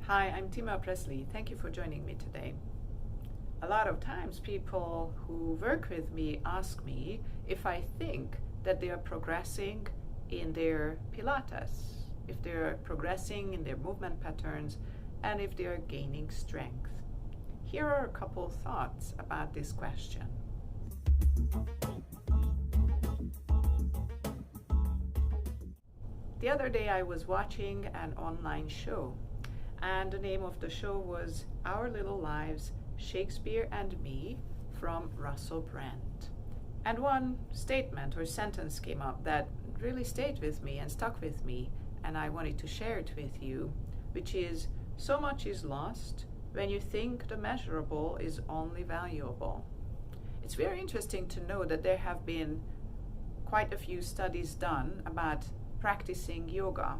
Hi, I'm Timea Presley. Thank you for joining me today. A lot of times people who work with me ask me if I think that they are progressing in their Pilates, if they're progressing in their movement patterns, and if they are gaining strength. Here are a couple thoughts about this question. The other day I was watching an online show, and the name of the show was Our Little Lives, Shakespeare and Me from Russell Brand. And one statement or sentence came up that really stayed with me and stuck with me, and I wanted to share it with you, which is, so much is lost when you think the measurable is only valuable. It's very interesting to know that there have been quite a few studies done about practicing yoga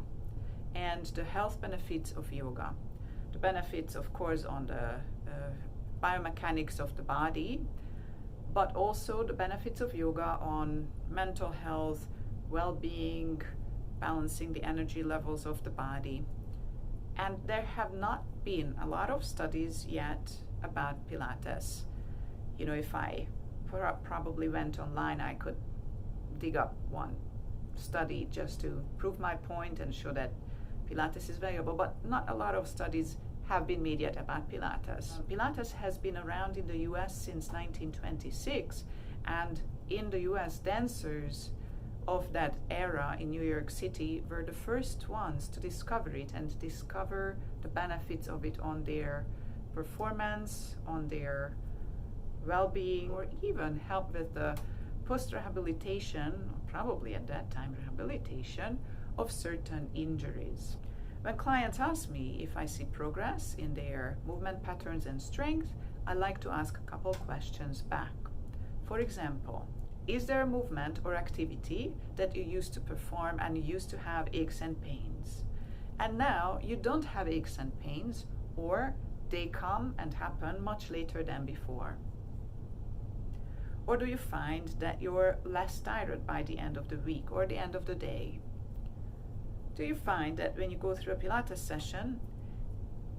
and the health benefits of yoga. The benefits, of course, on the biomechanics of the body, but also the benefits of yoga on mental health, well-being, balancing the energy levels of the body. And there have not been a lot of studies yet about Pilates. You know, if I probably went online, I could dig up one study just to prove my point and show that Pilates is valuable, but not a lot of studies have been made yet about Pilates. Pilates has been around in the US since 1926, and in the US, dancers of that era in New York City were the first ones to discover it and discover the benefits of it on their performance, on their well-being, or even help with the post-rehabilitation, probably at that time rehabilitation, of certain injuries. When clients ask me if I see progress in their movement patterns and strength, I like to ask a couple questions back. For example, is there a movement or activity that you used to perform and you used to have aches and pains, and now you don't have aches and pains, or they come and happen much later than before? Or do you find that you're less tired by the end of the week or the end of the day? Do you find that when you go through a Pilates session,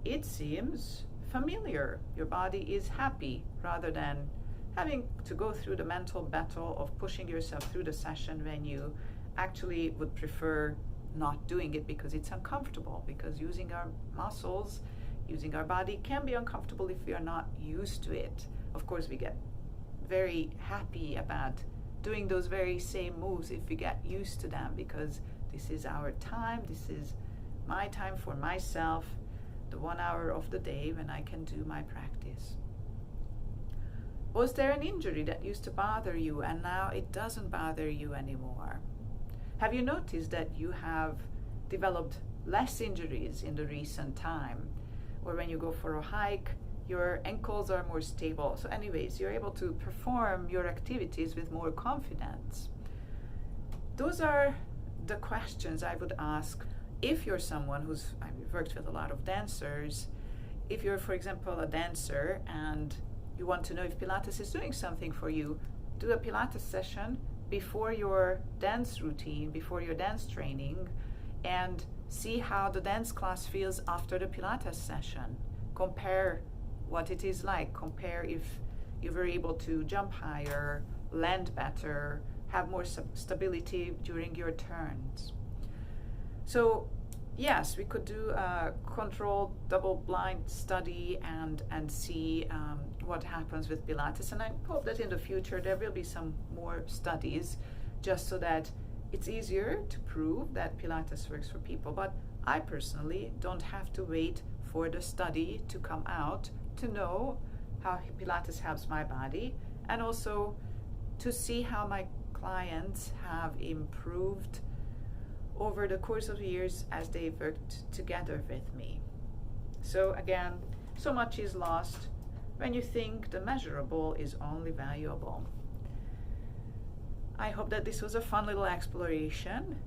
it seems familiar? Your body is happy rather than having to go through the mental battle of pushing yourself through the session when you actually would prefer not doing it because it's uncomfortable, because using our muscles, using our body can be uncomfortable if we are not used to it. Of course, we get very happy about doing those very same moves if we get used to them, because this is our time, this is my time for myself, the 1 hour of the day when I can do my practice. Was there an injury that used to bother you and now it doesn't bother you anymore? Have you noticed that you have developed less injuries in the recent time? Or when you go for a hike, your ankles are more stable. So anyways, you're able to perform your activities with more confidence. Those are the questions I would ask if you're someone I've worked with a lot of dancers. If you're, for example, a dancer and you want to know if Pilates is doing something for you, do a Pilates session before your dance routine, before your dance training, and see how the dance class feels after the Pilates session. Compare what it is like. Compare if you were able to jump higher, land better, have more stability during your turns. So yes, we could do a controlled double-blind study and see what happens with Pilates, and I hope that in the future there will be some more studies just so that it's easier to prove that Pilates works for people. But I personally don't have to wait for the study to come out to know how Pilates helps my body, and also to see how my clients have improved over the course of years as they worked together with me. So again, so much is lost when you think the measurable is only valuable. I hope that this was a fun little exploration.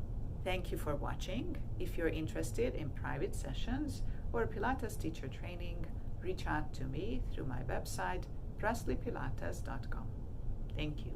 Thank you for watching. If you're interested in private sessions or Pilates teacher training, reach out to me through my website, presleypilates.com. Thank you.